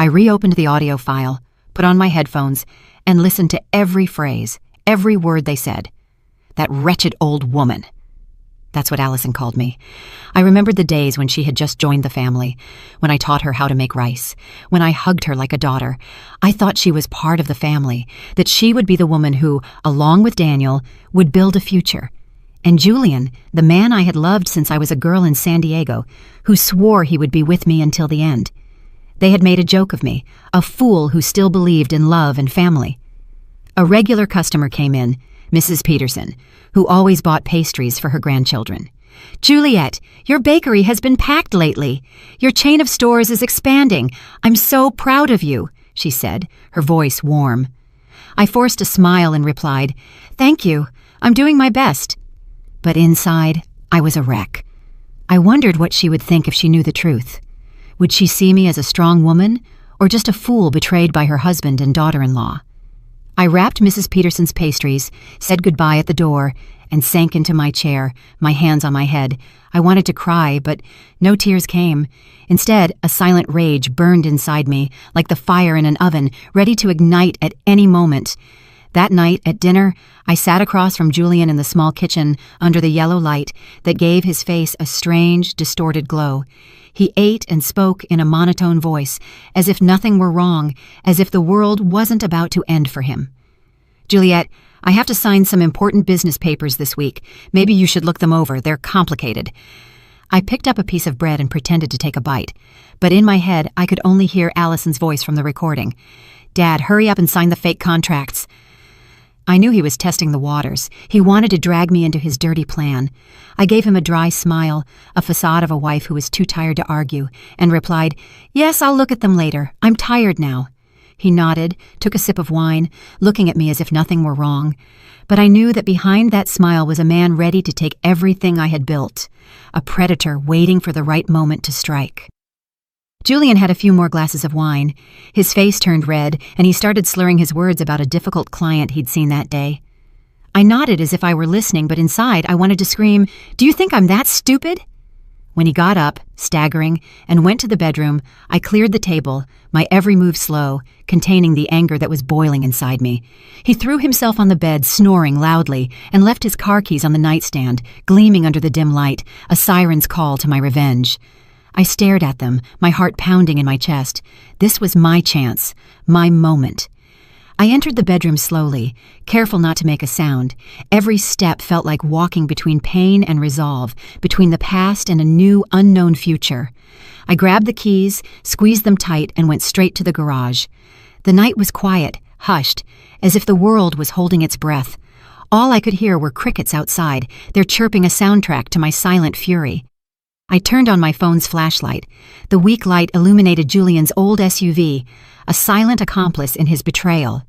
I reopened the audio file, put on my headphones, and listened to every phrase, every word they said. That wretched old woman. That's what Allison called me. I remembered the days when she had just joined the family, when I taught her how to make rice, when I hugged her like a daughter. I thought she was part of the family, that she would be the woman who, along with Daniel, would build a future. And Julian, the man I had loved since I was a girl in San Diego, who swore he would be with me until the end. They had made a joke of me, a fool who still believed in love and family. A regular customer came in, Mrs. Peterson, who always bought pastries for her grandchildren. "Juliet, your bakery has been packed lately. Your chain of stores is expanding. I'm so proud of you," she said, her voice warm. I forced a smile and replied, "Thank you. I'm doing my best." But inside, I was a wreck. I wondered what she would think if she knew the truth. Would she see me as a strong woman, or just a fool betrayed by her husband and daughter-in-law? I wrapped Mrs. Peterson's pastries, said goodbye at the door, and sank into my chair, my hands on my head. I wanted to cry, but no tears came. Instead, a silent rage burned inside me, like the fire in an oven, ready to ignite at any moment. That night, at dinner, I sat across from Julian in the small kitchen under the yellow light that gave his face a strange, distorted glow. He ate and spoke in a monotone voice, as if nothing were wrong, as if the world wasn't about to end for him. "Juliet, I have to sign some important business papers this week. Maybe you should look them over. They're complicated." I picked up a piece of bread and pretended to take a bite, but in my head I could only hear Allison's voice from the recording. "Dad, hurry up and sign the fake contracts." I knew he was testing the waters. He wanted to drag me into his dirty plan. I gave him a dry smile, a facade of a wife who was too tired to argue, and replied, "Yes, I'll look at them later. I'm tired now." He nodded, took a sip of wine, looking at me as if nothing were wrong. But I knew that behind that smile was a man ready to take everything I had built, a predator waiting for the right moment to strike. Julian had a few more glasses of wine. His face turned red, and he started slurring his words about a difficult client he'd seen that day. I nodded as if I were listening, but inside I wanted to scream, "Do you think I'm that stupid?" When he got up, staggering, and went to the bedroom, I cleared the table, my every move slow, containing the anger that was boiling inside me. He threw himself on the bed, snoring loudly, and left his car keys on the nightstand, gleaming under the dim light, a siren's call to my revenge. I stared at them, my heart pounding in my chest. This was my chance, my moment. I entered the bedroom slowly, careful not to make a sound. Every step felt like walking between pain and resolve, between the past and a new, unknown future. I grabbed the keys, squeezed them tight, and went straight to the garage. The night was quiet, hushed, as if the world was holding its breath. All I could hear were crickets outside, their chirping a soundtrack to my silent fury. I turned on my phone's flashlight. The weak light illuminated Julian's old SUV, a silent accomplice in his betrayal.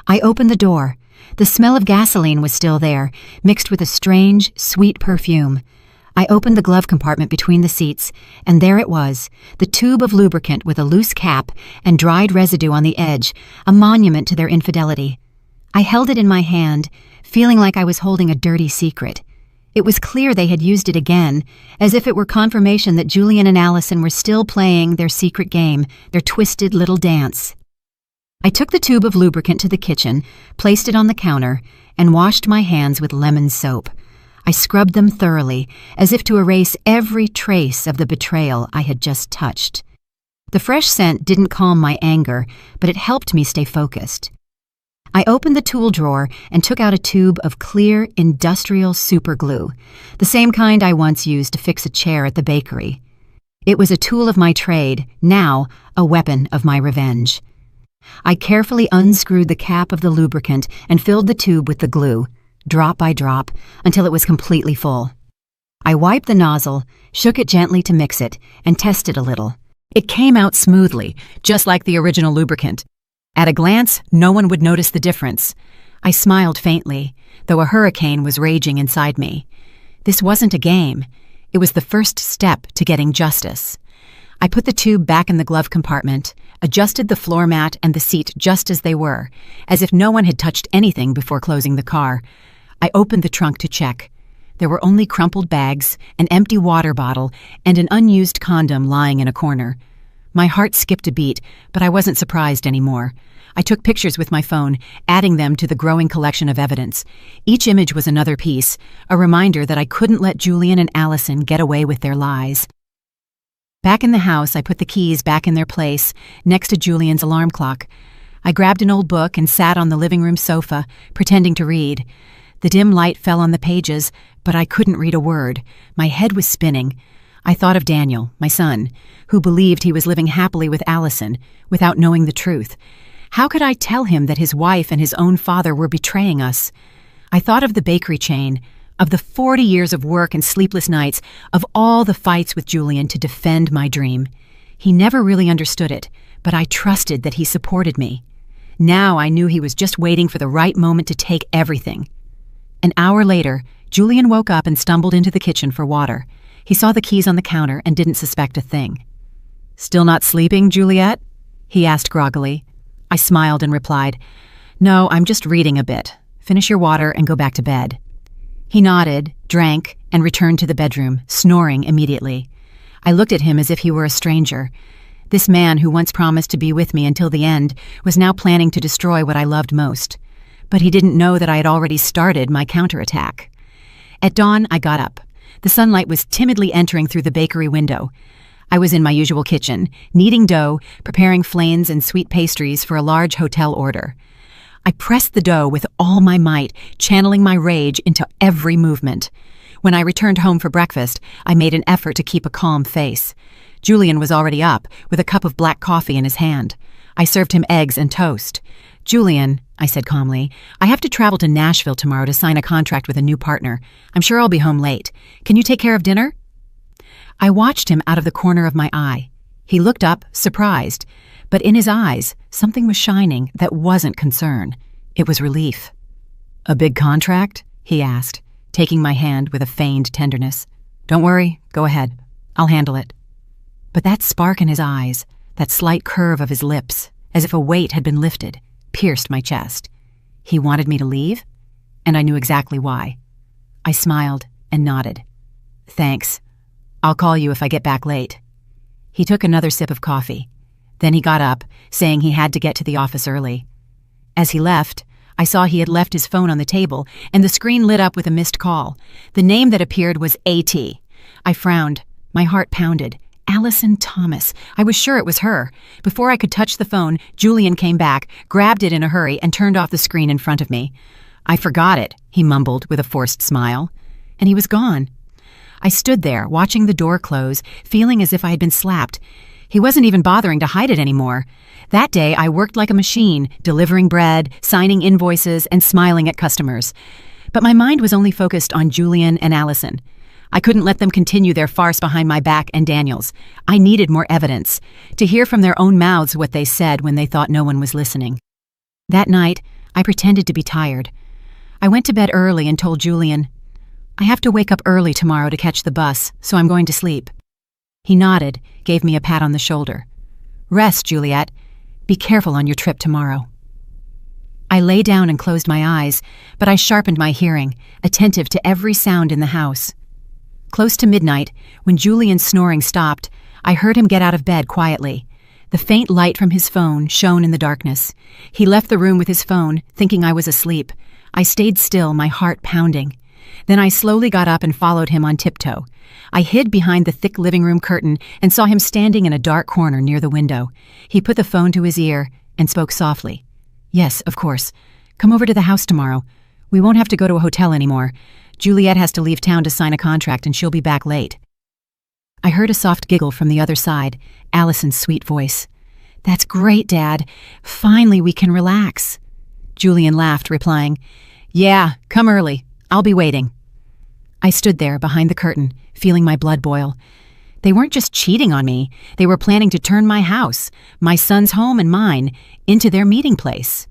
I opened the door. The smell of gasoline was still there, mixed with a strange, sweet perfume. I opened the glove compartment between the seats, and there it was, the tube of lubricant with a loose cap and dried residue on the edge, a monument to their infidelity. I held it in my hand, feeling like I was holding a dirty secret. It was clear they had used it again, as if it were confirmation that Julian and Allison were still playing their secret game, their twisted little dance. I took the tube of lubricant to the kitchen, placed it on the counter, and washed my hands with lemon soap. I scrubbed them thoroughly, as if to erase every trace of the betrayal I had just touched. The fresh scent didn't calm my anger, but it helped me stay focused. I opened the tool drawer and took out a tube of clear, industrial superglue, the same kind I once used to fix a chair at the bakery. It was a tool of my trade, now a weapon of my revenge. I carefully unscrewed the cap of the lubricant and filled the tube with the glue, drop by drop, until it was completely full. I wiped the nozzle, shook it gently to mix it, and tested a little. It came out smoothly, just like the original lubricant. At a glance, no one would notice the difference. I smiled faintly, though a hurricane was raging inside me. This wasn't a game. It was the first step to getting justice. I put the tube back in the glove compartment, adjusted the floor mat and the seat just as they were, as if no one had touched anything before closing the car. I opened the trunk to check. There were only crumpled bags, an empty water bottle, and an unused condom lying in a corner. My heart skipped a beat, but I wasn't surprised anymore. I took pictures with my phone, adding them to the growing collection of evidence. Each image was another piece, a reminder that I couldn't let Julian and Allison get away with their lies. Back in the house, I put the keys back in their place, next to Julian's alarm clock. I grabbed an old book and sat on the living room sofa, pretending to read. The dim light fell on the pages, but I couldn't read a word. My head was spinning. I thought of Daniel, my son, who believed he was living happily with Allison, without knowing the truth. How could I tell him that his wife and his own father were betraying us? I thought of the bakery chain, of the 40 years of work and sleepless nights, of all the fights with Julian to defend my dream. He never really understood it, but I trusted that he supported me. Now I knew he was just waiting for the right moment to take everything. An hour later, Julian woke up and stumbled into the kitchen for water. He saw the keys on the counter and didn't suspect a thing. "Still not sleeping, Juliet?" he asked groggily. I smiled and replied, "No, I'm just reading a bit. Finish your water and go back to bed." He nodded, drank, and returned to the bedroom, snoring immediately. I looked at him as if he were a stranger. This man who once promised to be with me until the end was now planning to destroy what I loved most. But he didn't know that I had already started my counterattack. At dawn, I got up. The sunlight was timidly entering through the bakery window. I was in my usual kitchen, kneading dough, preparing flains and sweet pastries for a large hotel order. I pressed the dough with all my might, channeling my rage into every movement. When I returned home for breakfast, I made an effort to keep a calm face. Julian was already up, with a cup of black coffee in his hand. I served him eggs and toast. "Julian," I said calmly, "I have to travel to Nashville tomorrow to sign a contract with a new partner. I'm sure I'll be home late. Can you take care of dinner?" I watched him out of the corner of my eye. He looked up, surprised, but in his eyes, something was shining that wasn't concern. It was relief. "A big contract?" he asked, taking my hand with a feigned tenderness. "Don't worry, go ahead. I'll handle it." But that spark in his eyes, that slight curve of his lips, as if a weight had been lifted, pierced my chest. He wanted me to leave, and I knew exactly why. I smiled and nodded. "Thanks. I'll call you if I get back late." He took another sip of coffee. Then he got up, saying he had to get to the office early. As he left, I saw he had left his phone on the table, and the screen lit up with a missed call. The name that appeared was A.T. I frowned. My heart pounded. Allison Thomas. I was sure it was her. Before I could touch the phone, Julian came back, grabbed it in a hurry, and turned off the screen in front of me. "I forgot it," he mumbled with a forced smile. And he was gone. I stood there, watching the door close, feeling as if I had been slapped. He wasn't even bothering to hide it anymore. That day, I worked like a machine, delivering bread, signing invoices, and smiling at customers. But my mind was only focused on Julian and Allison. I couldn't let them continue their farce behind my back and Daniel's. I needed more evidence, to hear from their own mouths what they said when they thought no one was listening. That night, I pretended to be tired. I went to bed early and told Julian, "I have to wake up early tomorrow to catch the bus, so I'm going to sleep." He nodded, gave me a pat on the shoulder. "Rest, Juliet. Be careful on your trip tomorrow." I lay down and closed my eyes, but I sharpened my hearing, attentive to every sound in the house. Close to midnight, when Julian's snoring stopped, I heard him get out of bed quietly. The faint light from his phone shone in the darkness. He left the room with his phone, thinking I was asleep. I stayed still, my heart pounding. Then I slowly got up and followed him on tiptoe. I hid behind the thick living room curtain and saw him standing in a dark corner near the window. He put the phone to his ear and spoke softly. "Yes, of course. Come over to the house tomorrow. We won't have to go to a hotel anymore. Juliet has to leave town to sign a contract and she'll be back late." I heard a soft giggle from the other side, Allison's sweet voice. "That's great, Dad. Finally we can relax." Julian laughed, replying, "Yeah, come early. I'll be waiting." I stood there behind the curtain, feeling my blood boil. They weren't just cheating on me. They were planning to turn my house, my son's home and mine, into their meeting place.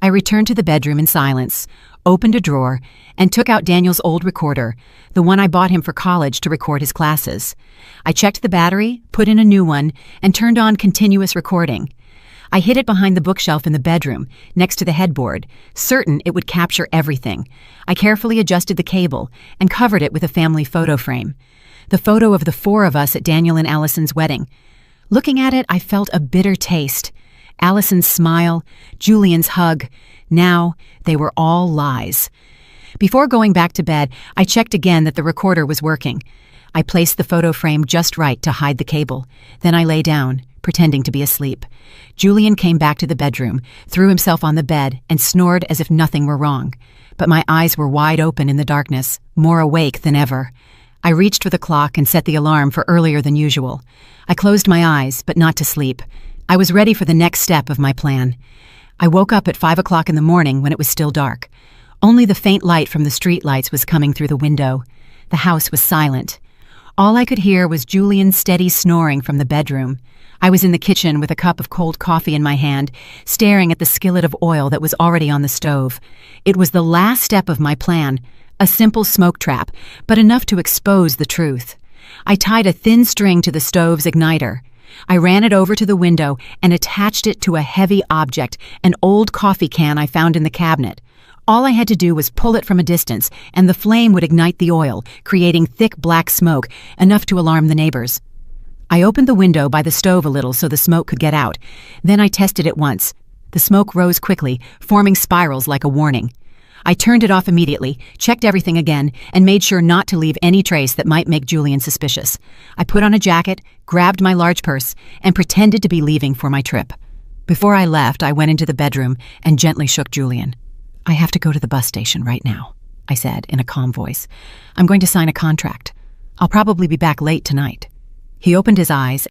I returned to the bedroom in silence, opened a drawer, and took out Daniel's old recorder, the one I bought him for college to record his classes. I checked the battery, put in a new one, and turned on continuous recording. I hid it behind the bookshelf in the bedroom, next to the headboard, certain it would capture everything. I carefully adjusted the cable and covered it with a family photo frame. The photo of the four of us at Daniel and Allison's wedding. Looking at it, I felt a bitter taste. Allison's smile, Julian's hug. Now, they were all lies. Before going back to bed, I checked again that the recorder was working. I placed the photo frame just right to hide the cable. Then I lay down, pretending to be asleep. Julian came back to the bedroom, threw himself on the bed, and snored as if nothing were wrong. But my eyes were wide open in the darkness, more awake than ever. I reached for the clock and set the alarm for earlier than usual. I closed my eyes, but not to sleep. I was ready for the next step of my plan. I woke up at 5 o'clock in the morning when it was still dark. Only the faint light from the street lights was coming through the window. The house was silent. All I could hear was Julian's steady snoring from the bedroom. I was in the kitchen with a cup of cold coffee in my hand, staring at the skillet of oil that was already on the stove. It was the last step of my plan, a simple smoke trap, but enough to expose the truth. I tied a thin string to the stove's igniter. I ran it over to the window and attached it to a heavy object, an old coffee can I found in the cabinet. All I had to do was pull it from a distance, and the flame would ignite the oil, creating thick black smoke, enough to alarm the neighbors. I opened the window by the stove a little so the smoke could get out. Then I tested it once. The smoke rose quickly, forming spirals like a warning. I turned it off immediately, checked everything again, and made sure not to leave any trace that might make Julian suspicious. I put on a jacket, grabbed my large purse, and pretended to be leaving for my trip. Before I left, I went into the bedroom and gently shook Julian. "I have to go to the bus station right now," I said in a calm voice. "I'm going to sign a contract. I'll probably be back late tonight." He opened his eyes